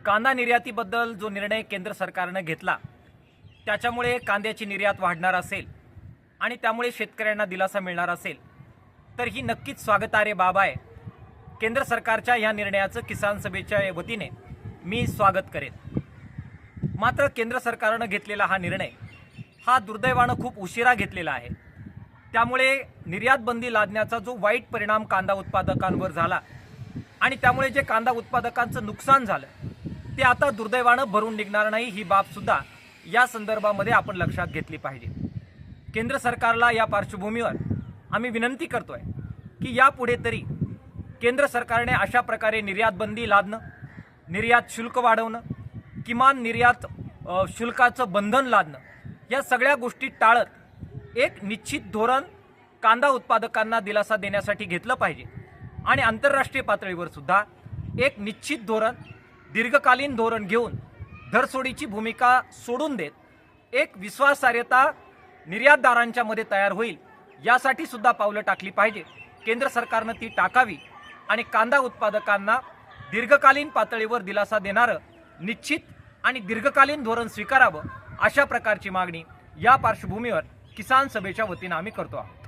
कांदा निर्यातीबद्दल जो निर्णय केंद्र सरकारने घेतला त्याच्यामुळे कांद्याची निर्यात वाढणार असेल आणि त्यामुळे शेतकऱ्यांना दिलासा मिळणार असेल तर ही नक्कीच स्वागतार्ह बाब आहे। केंद्र सरकारच्या या निर्णयाचं किसान सभेच्या वतीने मी स्वागत करेन। मात्र केंद्र सरकारने घेतलेला हा निर्णय हा दुर्दैवाने खूप उशिरा घेतलेला आहे। त्यामुळे निर्यात बंदी लादण्याचा जो वाईट परिणाम कांदा उत्पादकांवर झाला आणि त्यामुळे जे कांदा उत्पादकांचं नुकसान झालं ते आता दुर्दैवाने भरून निघणार नाही, ही बाब सुद्धा या संदर्भामध्ये आपण लक्षात घेतली पाहिजे। केंद्र सरकारला या पार्श्वभूमीवर आम्ही विनंती करतोय की यापुढे तरी केंद्र सरकारने अशा प्रकारे निर्यात बंदी लादणं, निर्यात शुल्क वाढवणं, किमान निर्यात शुल्काचं बंधन लादणं या सगळ्या गोष्टी टाळत एक निश्चित धोरण कांदा उत्पादकांना दिलासा देण्यासाठी घेतलं पाहिजे आणि आंतरराष्ट्रीय पातळीवर सुद्धा एक निश्चित धोरण, दीर्घकालीन धोरण घेऊन धरसोडीची भूमिका सोडून देत एक विश्वासार्हता निर्यातदारांच्या मध्ये तयार होईल यासाठी सुद्धा पावलं टाकली पाहिजे। केंद्र सरकारने ती टाकावी आणि कांदा उत्पादकांना दीर्घकालीन पातळीवर दिलासा देणारं निश्चित आणि दीर्घकालीन धोरण स्वीकारावं, अशा प्रकारची मागणी या पार्श्वभूमीवर किसान सभेच्या वतीने आम्ही करतो आहोत।